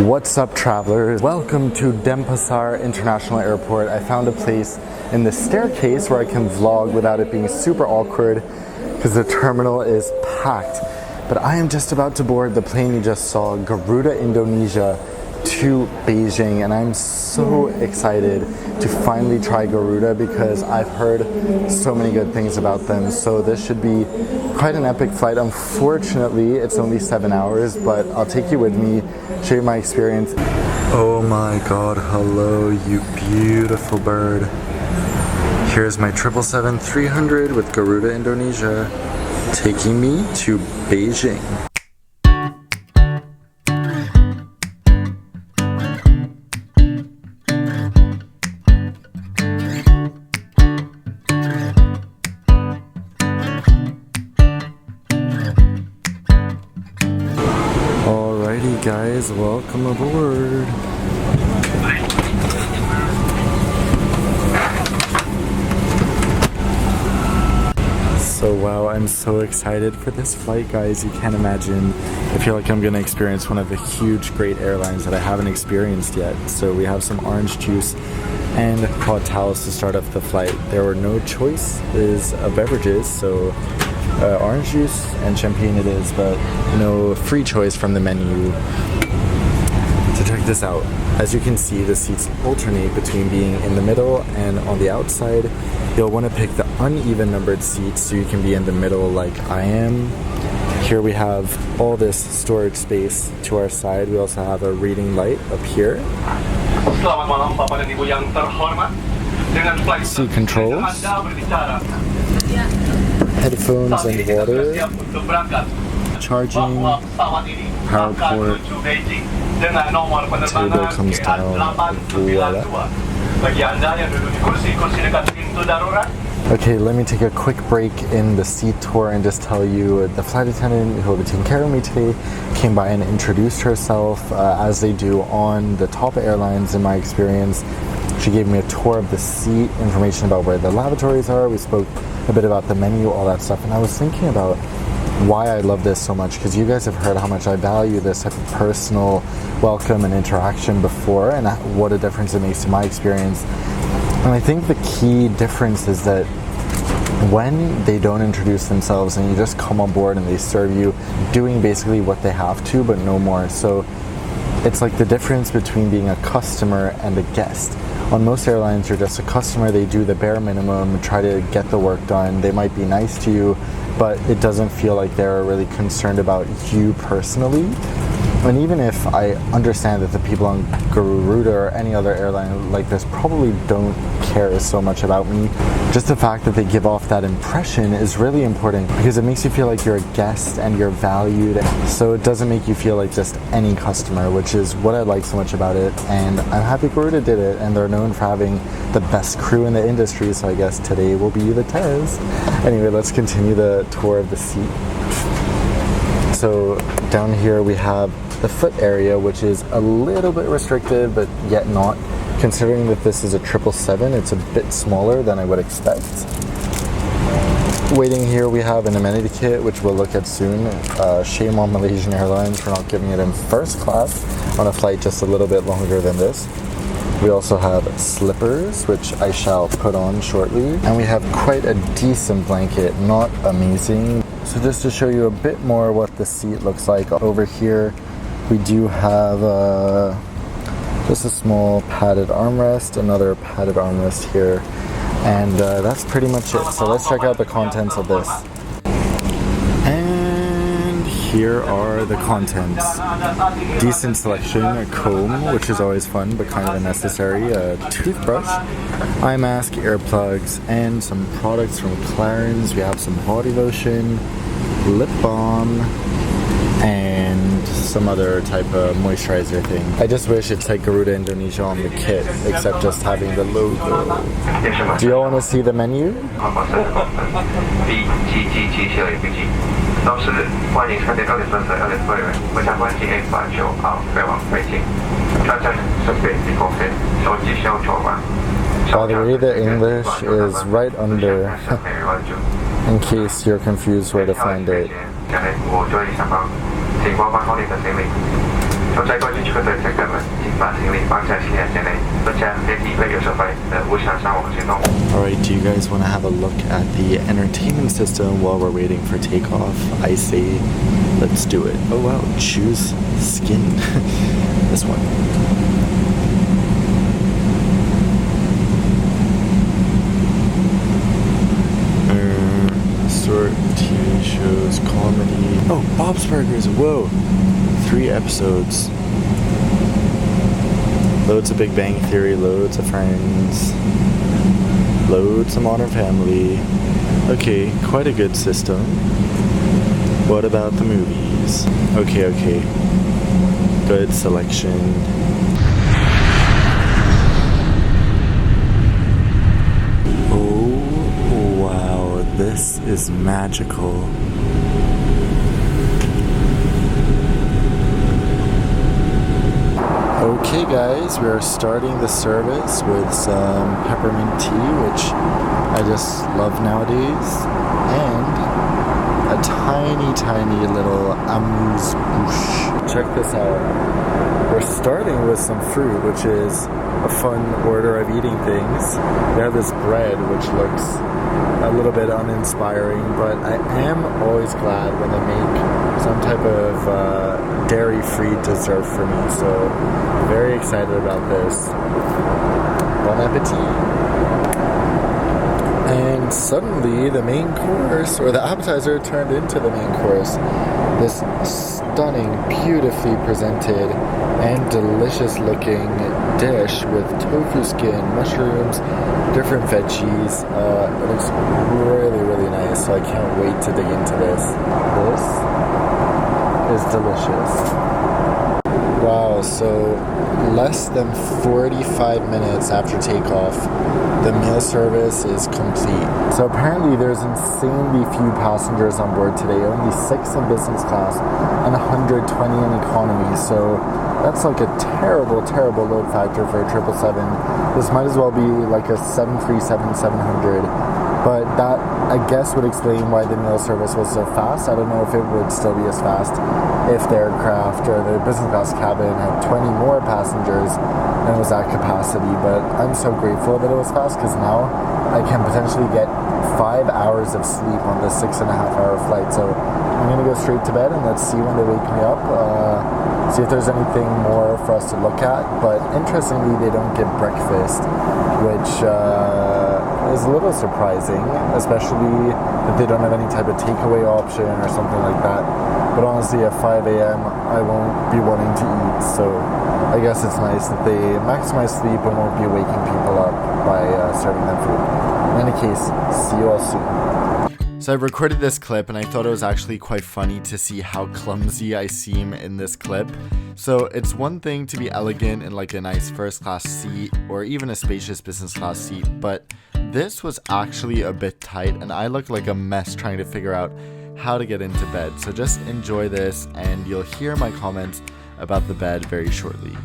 What's up, travelers? Welcome to Denpasar International Airport. I found a place in the staircase where I can vlog without it being super awkward because the terminal is packed. But I am just about to board the plane you just saw, Garuda Indonesia to Beijing, and I'm so excited to finally try Garuda because I've heard so many good things about them. So this should be quite an epic flight. Unfortunately, it's only 7 hours, but I'll take you with me, show you my experience. Oh my god, hello, you beautiful bird. Here's my 777-300 with Garuda Indonesia, taking me to Beijing. Alrighty guys, welcome aboard. So wow, I'm so excited for this flight, guys. You can't imagine. I feel like I'm gonna experience one of the huge, great airlines that I haven't experienced yet. So we have some orange juice and hot towels to start off the flight. There were no choices of beverages, so orange juice and champagne it is, but no free choice from the menu. So check this out. As you can see, the seats alternate between being in the middle and on the outside. You'll want to pick the uneven numbered seats so you can be in the middle like I am. Here we have all this storage space to our side. We also have a reading light up here. Seat controls, headphones and water, charging, power port, table comes down, voila. Okay, let me take a quick break in the seat tour and just tell you the flight attendant who will be taking care of me today came by and introduced herself as they do on the top airlines in my experience. She gave me a tour of the seat, information about where the lavatories are. We spoke a bit about the menu, all that stuff, and I was thinking about why I love this so much, because you guys have heard how much I value this type of personal welcome and interaction before, and what a difference it makes to my experience. And I think the key difference is that when they don't introduce themselves and you just come on board and they serve you doing basically what they have to, but no more. So it's like the difference between being a customer and a guest. On most airlines, you're just a customer. They do the bare minimum, try to get the work done. They might be nice to you, but it doesn't feel like they're really concerned about you personally. And even if I understand that the people on Garuda or any other airline like this probably don't care so much about me, just the fact that they give off that impression is really important because it makes you feel like you're a guest and you're valued. So it doesn't make you feel like just any customer, which is what I like so much about it. And I'm happy Garuda did it, and they're known for having the best crew in the industry, so I guess today will be the test. Anyway, let's continue the tour of the seat. So down here we have the foot area, which is a little bit restricted, but yet not. Considering that this is a 777, it's a bit smaller than I would expect. Waiting here we have an amenity kit, which we'll look at soon. Shame on Malaysian Airlines for not giving it in first class on a flight just a little bit longer than this. We also have slippers, which I shall put on shortly. And we have quite a decent blanket, not amazing. So just to show you a bit more what the seat looks like, over here we do have just a small padded armrest, another padded armrest here, and that's pretty much it. So let's check out the contents of this. And here are the contents. Decent selection, a comb, which is always fun but kind of unnecessary, a toothbrush, eye mask, earplugs, and some products from Clarins. We have some body lotion, lip balm, and some other type of moisturizer thing. I just wish it said Garuda Indonesia on the kit, except just having the logo. Do you all want to see the menu? By the way, the English is right under, in case you're confused where to find it. 把行李放在行李间内，增加飞机会有收费的无偿上网行动。Alright, do you guys want to have a look at the entertainment system while we're waiting for takeoff? I say, let's do it. Oh wow, choose skin. This one. Sort TV shows, comedy. Oh, Bob's Burgers. Whoa. 3 episodes. Loads of Big Bang Theory, loads of Friends, loads of Modern Family. Okay, quite a good system. What about the movies? Okay. Good selection. Oh, wow, this is magical. Okay guys, we are starting the service with some peppermint tea, which I just love nowadays, and a tiny little amuse-bouche. Check this out. We're starting with some fruit, which is a fun order of eating things. We have this bread, which looks a little bit uninspiring, but I am always glad when they make some type of dairy-free dessert for me, so very excited about this. Bon appetit. And suddenly the main course, or the appetizer, turned into the main course. This stunning, beautifully presented and delicious looking dish with tofu skin, mushrooms, different veggies. It looks really nice, so I can't wait to dig into this. This is delicious. Wow, so less than 45 minutes after takeoff, the meal service is complete. So apparently there's insanely few passengers on board today, only 6 in business class and 120 in economy. So that's like a terrible load factor for a 777. This might as well be like a 737-700. But that, I guess, would explain why the meal service was so fast. I don't know if it would still be as fast if the aircraft or the business class cabin had 20 more passengers and it was at capacity. But I'm so grateful that it was fast, because now I can potentially get 5 hours of sleep on this 6.5-hour flight. So I'm going to go straight to bed and let's see when they wake me up. See if there's anything more for us to look at. But interestingly, they don't give breakfast, which is a little surprising, especially if they don't have any type of takeaway option or something like that. But honestly, at 5 a.m. I won't be wanting to eat, so I guess it's nice that they maximize sleep and won't be waking people up by serving them food. In any case, see you all soon. So I recorded this clip and I thought it was actually quite funny to see how clumsy I seem in this clip. So it's one thing to be elegant in like a nice first class seat or even a spacious business class seat, but this was actually a bit tight and I look like a mess trying to figure out how to get into bed. So just enjoy this and you'll hear my comments about the bed very shortly.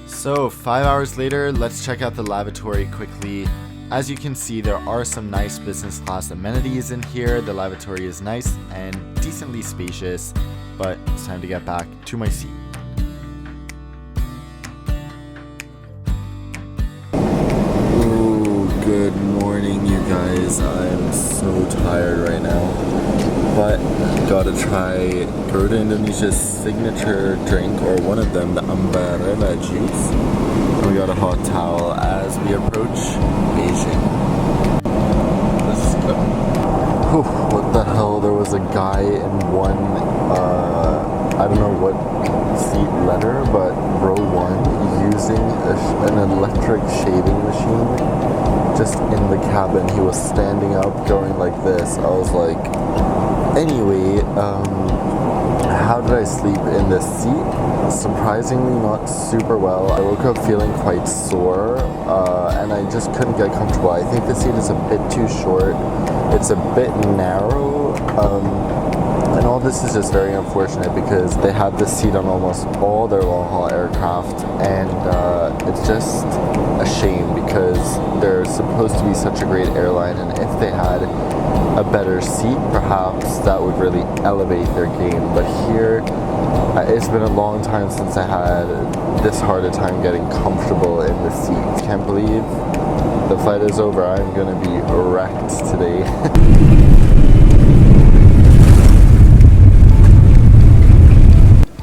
So 5 hours later, let's check out the lavatory quickly. As you can see, there are some nice business class amenities in here. The lavatory is nice and decently spacious, but it's time to get back to my seat. Ooh, good morning, you guys. I'm so tired right now, but gotta try Garuda Indonesia's signature drink, or one of them, the umbrella juice. We got a hot towel as we approach Beijing. Let's go. Whew, what the hell? There was a guy in one, I don't know what seat letter, but row 1, using an electric shaving machine just in the cabin. He was standing up, going like this. I was like, anyway, how did I sleep in this seat? Surprisingly not super well. I woke up feeling quite sore and I just couldn't get comfortable. I think the seat is a bit too short. It's a bit narrow, and all this is just very unfortunate because they have this seat on almost all their long-haul aircraft, and it's just a shame because they're supposed to be such a great airline, and if they had a better seat, perhaps that would really elevate their game. But here, it's been a long time since I had this hard a time getting comfortable in the seat. Can't believe the flight is over. I'm gonna be wrecked today.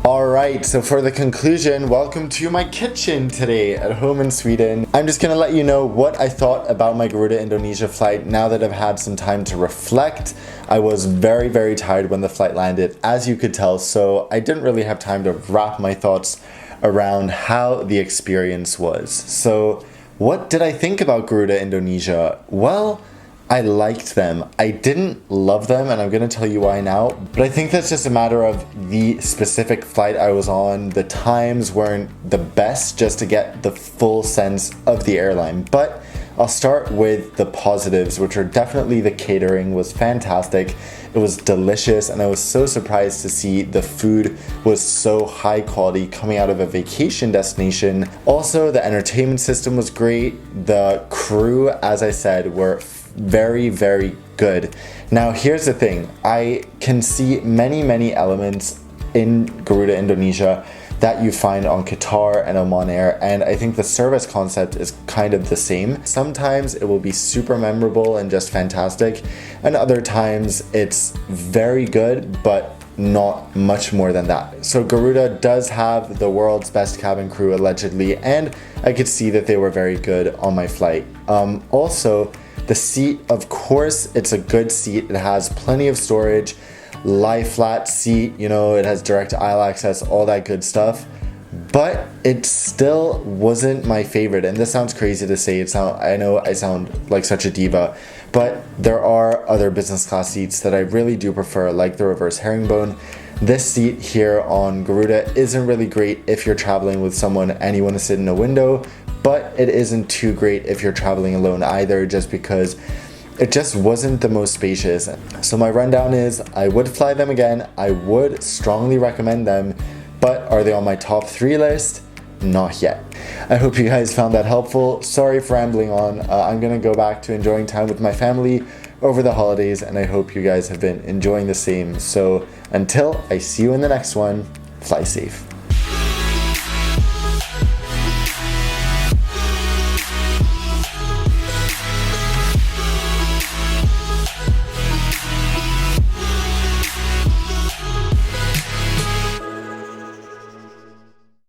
Alright, so for the conclusion, welcome to my kitchen today at home in Sweden. I'm just gonna let you know what I thought about my Garuda Indonesia flight now that I've had some time to reflect. I was very, very tired when the flight landed, as you could tell, so I didn't really have time to wrap my thoughts around how the experience was. So, what did I think about Garuda Indonesia? Well, I liked them. I didn't love them, and I'm gonna tell you why now, but I think that's just a matter of the specific flight I was on. The times weren't the best just to get the full sense of the airline. But I'll start with the positives, which are definitely the catering was fantastic. It was delicious, and I was so surprised to see the food was so high quality coming out of a vacation destination. Also, the entertainment system was great. The crew, as I said, were very, very good. Now, here's the thing. I can see many elements in Garuda Indonesia that you find on Qatar and Oman Air, and I think the service concept is kind of the same. Sometimes it will be super memorable and just fantastic, and other times it's very good, but not much more than that. So Garuda does have the world's best cabin crew allegedly, and I could see that they were very good on my flight. Also, the seat, of course, it's a good seat. It has plenty of storage, lie flat seat, you know, it has direct aisle access, all that good stuff. But it still wasn't my favorite, and this sounds crazy to say. I know I sound like such a diva, but there are other business class seats that I really do prefer, like the reverse herringbone. This seat here on Garuda isn't really great if you're traveling with someone and you want to sit in a window, but it isn't too great if you're traveling alone either, just because it just wasn't the most spacious. So my rundown is, I would fly them again, I would strongly recommend them, but are they on my top 3 list? Not yet. I hope you guys found that helpful. Sorry for rambling on. I'm gonna go back to enjoying time with my family over the holidays, and I hope you guys have been enjoying the same. So until I see you in the next one, fly safe.